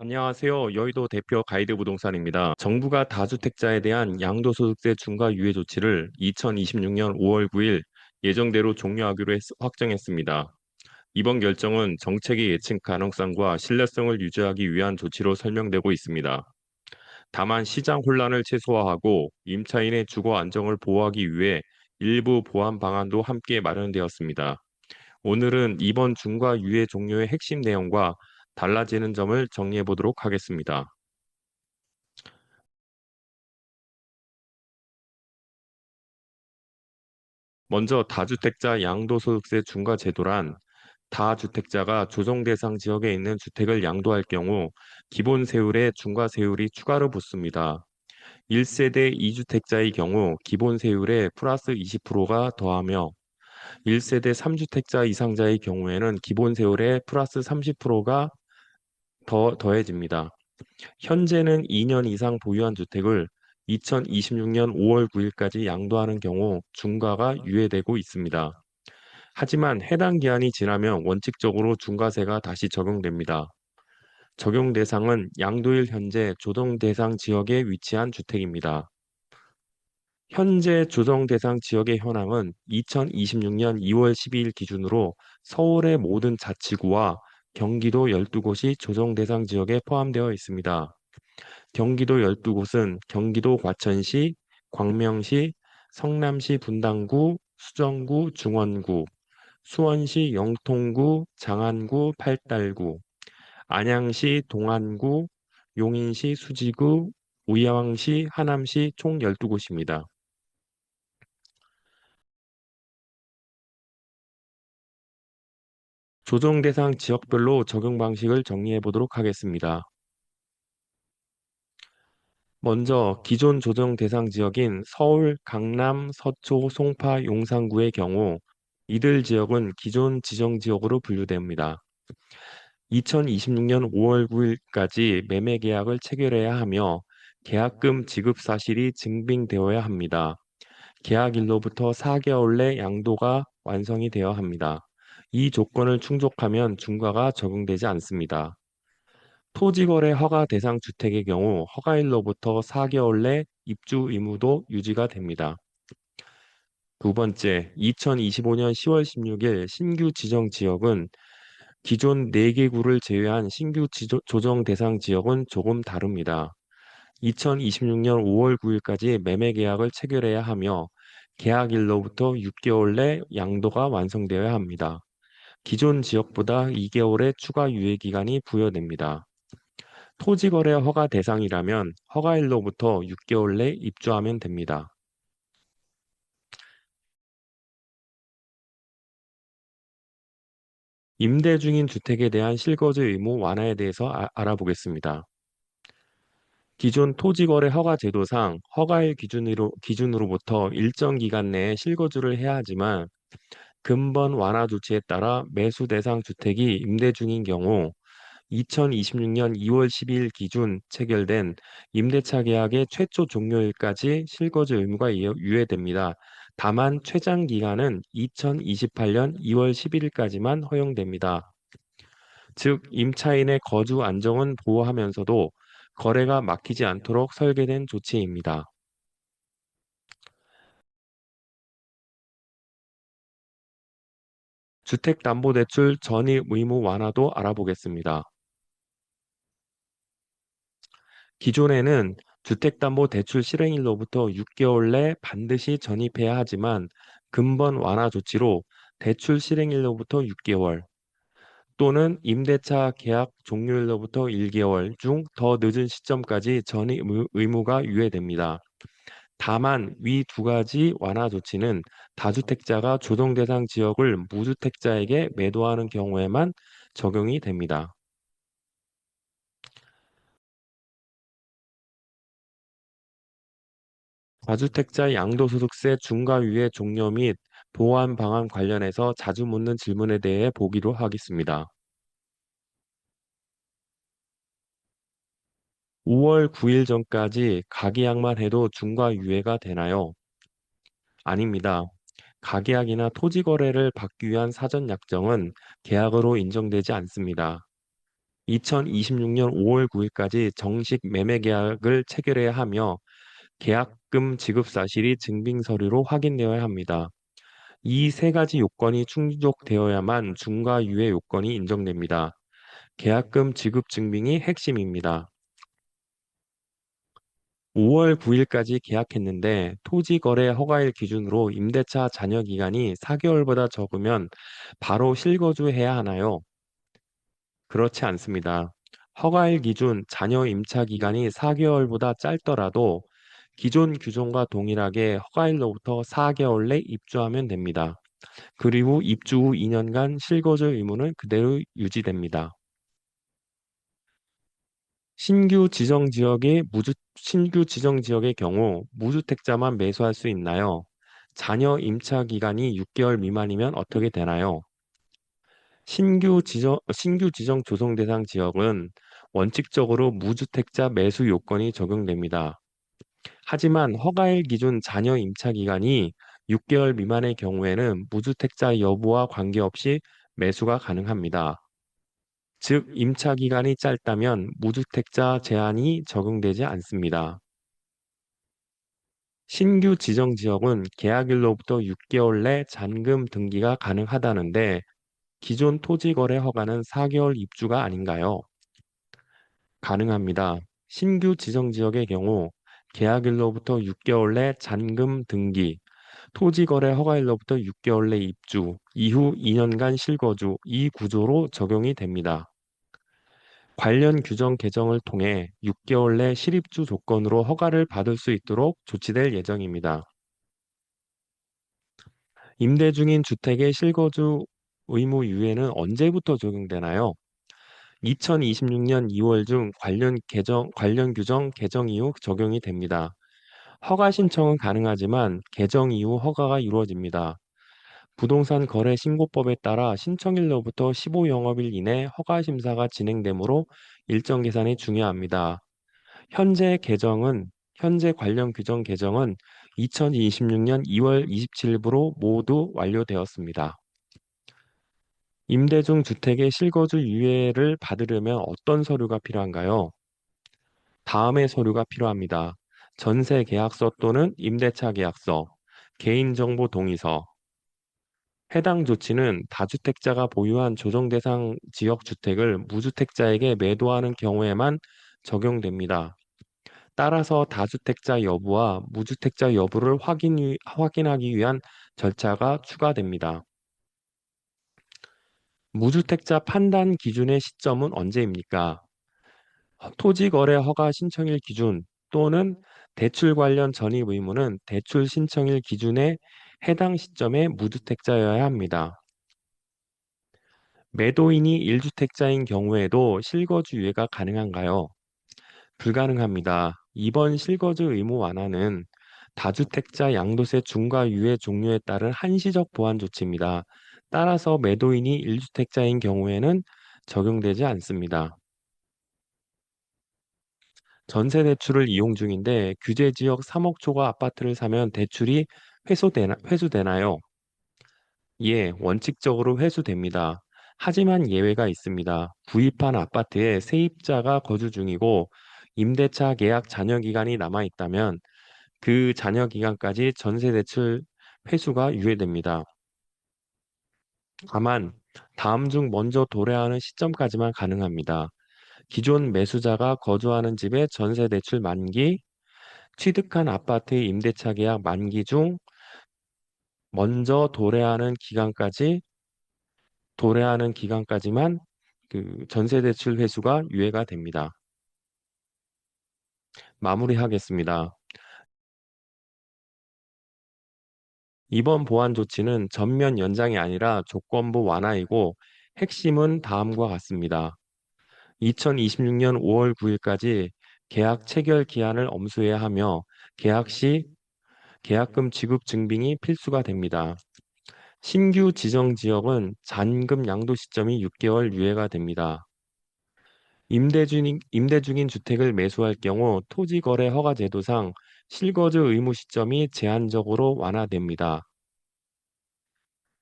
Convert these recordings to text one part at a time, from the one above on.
안녕하세요. 여의도 대표 가이드 부동산입니다. 정부가 다주택자에 대한 양도소득세 중과 유예 조치를 2026년 5월 9일 예정대로 종료하기로 확정했습니다. 이번 결정은 정책의 예측 가능성과 신뢰성을 유지하기 위한 조치로 설명되고 있습니다. 다만 시장 혼란을 최소화하고 임차인의 주거 안정을 보호하기 위해 일부 보완 방안도 함께 마련되었습니다. 오늘은 이번 중과 유예 종료의 핵심 내용과 달라지는 점을 정리해 보도록 하겠습니다. 먼저 다주택자 양도소득세 중과 제도란 다주택자가 조정 대상 지역에 있는 주택을 양도할 경우 기본 세율에 중과 세율이 추가로 붙습니다. 1세대 2주택자의 경우 기본 세율에 플러스 20%가 더하며 1세대 3주택자 이상자의 경우에는 기본 세율에 플러스 30%가 더해집니다. 현재는 2년 이상 보유한 주택을 2026년 5월 9일까지 양도하는 경우 중과가 유예되고 있습니다. 하지만 해당 기한이 지나면 원칙적으로 중과세가 다시 적용됩니다. 적용 대상은 양도일 현재 조정 대상 지역에 위치한 주택입니다. 현재 조정 대상 지역의 현황은 2026년 2월 12일 기준으로 서울의 모든 자치구와 경기도 12곳이 조정 대상 지역에 포함되어 있습니다. 경기도 12곳은 경기도 과천시, 광명시, 성남시 분당구, 수정구, 중원구, 수원시 영통구, 장안구, 팔달구, 안양시 동안구, 용인시 수지구, 의왕시, 하남시 총 12곳입니다. 조정 대상 지역별로 적용 방식을 정리해 보도록 하겠습니다. 먼저 기존 조정 대상 지역인 서울, 강남, 서초, 송파, 용산구의 경우 이들 지역은 기존 지정 지역으로 분류됩니다. 2026년 5월 9일까지 매매 계약을 체결해야 하며 계약금 지급 사실이 증빙되어야 합니다. 계약일로부터 4개월 내 양도가 완성이 되어야 합니다. 이 조건을 충족하면 중과가 적용되지 않습니다. 토지거래 허가 대상 주택의 경우 허가일로부터 4개월 내 입주 의무도 유지가 됩니다. 두 번째, 2025년 10월 16일 신규 지정 지역은 기존 4개 구를 제외한 신규 조정 대상 지역은 조금 다릅니다. 2026년 5월 9일까지 매매 계약을 체결해야 하며 계약일로부터 6개월 내 양도가 완성되어야 합니다. 기존 지역보다 2개월의 추가 유예 기간이 부여됩니다. 토지거래 허가 대상이라면 허가일로부터 6개월 내 입주하면 됩니다. 임대 중인 주택에 대한 실거주 의무 완화에 대해서 알아보겠습니다. 기존 토지거래 허가 제도상 허가일 기준으로부터 일정 기간 내에 실거주를 해야 하지만 근본 완화 조치에 따라 매수 대상 주택이 임대 중인 경우 2026년 2월 12일 기준 체결된 임대차 계약의 최초 종료일까지 실거주 의무가 유예됩니다. 다만 최장 기간은 2028년 2월 11일까지만 허용됩니다. 즉, 임차인의 거주 안정은 보호하면서도 거래가 막히지 않도록 설계된 조치입니다. 주택담보대출 전입 의무 완화도 알아보겠습니다. 기존에는 주택담보대출 실행일로부터 6개월 내 반드시 전입해야 하지만 근본 완화 조치로 대출 실행일로부터 6개월 또는 임대차 계약 종료일로부터 1개월 중 더 늦은 시점까지 전입 의무가 유예됩니다. 다만 위 두 가지 완화 조치는 다주택자가 조정 대상 지역을 무주택자에게 매도하는 경우에만 적용이 됩니다. 다주택자 양도소득세 중과유예 종료 및 보완 방안 관련해서 자주 묻는 질문에 대해 보기로 하겠습니다. 5월 9일 전까지 가계약만 해도 중과유예가 되나요? 아닙니다. 가계약이나 토지 거래를 받기 위한 사전 약정은 계약으로 인정되지 않습니다. 2026년 5월 9일까지 정식 매매 계약을 체결해야 하며 계약금 지급 사실이 증빙 서류로 확인되어야 합니다. 이 세 가지 요건이 충족되어야만 중과 유예 요건이 인정됩니다. 계약금 지급 증빙이 핵심입니다. 5월 9일까지 계약했는데 토지거래 허가일 기준으로 임대차 잔여 기간이 4개월보다 적으면 바로 실거주해야 하나요? 그렇지 않습니다. 허가일 기준 잔여 임차 기간이 4개월보다 짧더라도 기존 규정과 동일하게 허가일로부터 4개월 내 입주하면 됩니다. 그리고 입주 후 2년간 실거주 의무는 그대로 유지됩니다. 신규 지정 지역의 경우 무주택자만 매수할 수 있나요? 잔여 임차 기간이 6개월 미만이면 어떻게 되나요? 신규 지정 조성 대상 지역은 원칙적으로 무주택자 매수 요건이 적용됩니다. 하지만 허가일 기준 잔여 임차 기간이 6개월 미만의 경우에는 무주택자 여부와 관계없이 매수가 가능합니다. 즉, 임차 기간이 짧다면 무주택자 제한이 적용되지 않습니다. 신규 지정 지역은 계약일로부터 6개월 내 잔금 등기가 가능하다는데 기존 토지 거래 허가는 4개월 입주가 아닌가요? 가능합니다. 신규 지정 지역의 경우 계약일로부터 6개월 내 잔금 등기, 토지 거래 허가일로부터 6개월 내 입주, 이후 2년간 실거주 이 구조로 적용이 됩니다. 관련 규정 개정을 통해 6개월 내 실입주 조건으로 허가를 받을 수 있도록 조치될 예정입니다. 임대 중인 주택의 실거주 의무 유예는 언제부터 적용되나요? 2026년 2월 중 관련 규정 개정 이후 적용이 됩니다. 허가 신청은 가능하지만 개정 이후 허가가 이루어집니다. 부동산 거래 신고법에 따라 신청일로부터 15영업일 이내 허가 심사가 진행되므로 일정 계산이 중요합니다. 현재 관련 규정 개정은 2026년 2월 27일부로 모두 완료되었습니다. 임대 중 주택의 실거주 유예를 받으려면 어떤 서류가 필요한가요? 다음의 서류가 필요합니다. 전세 계약서 또는 임대차 계약서, 개인정보 동의서. 해당 조치는 다주택자가 보유한 조정 대상 지역 주택을 무주택자에게 매도하는 경우에만 적용됩니다. 따라서 다주택자 여부와 무주택자 여부를 확인하기 위한 절차가 추가됩니다. 무주택자 판단 기준의 시점은 언제입니까? 토지거래 허가 신청일 기준 또는 대출 관련 전입 의무는 대출 신청일 기준에 해당 시점에 무주택자여야 합니다. 매도인이 1주택자인 경우에도 실거주 유예가 가능한가요? 불가능합니다. 이번 실거주 의무 완화는 다주택자 양도세 중과 유예 종료에 따른 한시적 보완 조치입니다. 따라서 매도인이 1주택자인 경우에는 적용되지 않습니다. 전세 대출을 이용 중인데 규제 지역 3억 초과 아파트를 사면 대출이 회수되나요? 예, 원칙적으로 회수됩니다. 하지만 예외가 있습니다. 구입한 아파트에 세입자가 거주 중이고 임대차 계약 잔여 기간이 남아 있다면 그 잔여 기간까지 전세 대출 회수가 유예됩니다. 다만 다음 중 먼저 도래하는 시점까지만 가능합니다. 기존 매수자가 거주하는 집의 전세 대출 만기, 취득한 아파트의 임대차 계약 만기 중 먼저 도래하는 기간까지만 그 전세 대출 회수가 유예가 됩니다. 마무리하겠습니다. 이번 보완 조치는 전면 연장이 아니라 조건부 완화이고 핵심은 다음과 같습니다. 2026년 5월 9일까지 계약 체결 기한을 엄수해야 하며 계약 시 계약금 지급 증빙이 필수가 됩니다. 신규 지정 지역은 잔금 양도 시점이 6개월 유예가 됩니다. 임대 중인 주택을 매수할 경우 토지거래 허가제도상 실거주 의무 시점이 제한적으로 완화됩니다.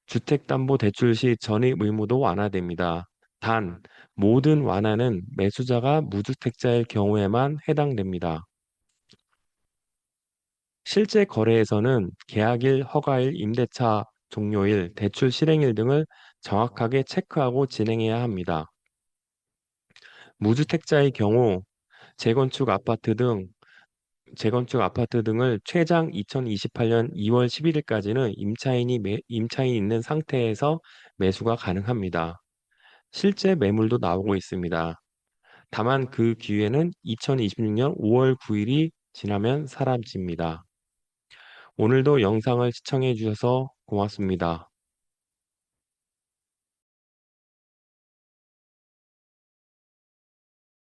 주택담보대출 시 전입 의무도 완화됩니다. 단, 모든 완화는 매수자가 무주택자일 경우에만 해당됩니다. 실제 거래에서는 계약일, 허가일, 임대차 종료일, 대출 실행일 등을 정확하게 체크하고 진행해야 합니다. 무주택자의 경우 재건축 아파트 등 재건축 아파트 등을 최장 2028년 2월 11일까지는 임차인이 있는 상태에서 매수가 가능합니다. 실제 매물도 나오고 있습니다. 다만 그 기회는 2026년 5월 9일이 지나면 사라집니다. 오늘도 영상을 시청해 주셔서 고맙습니다.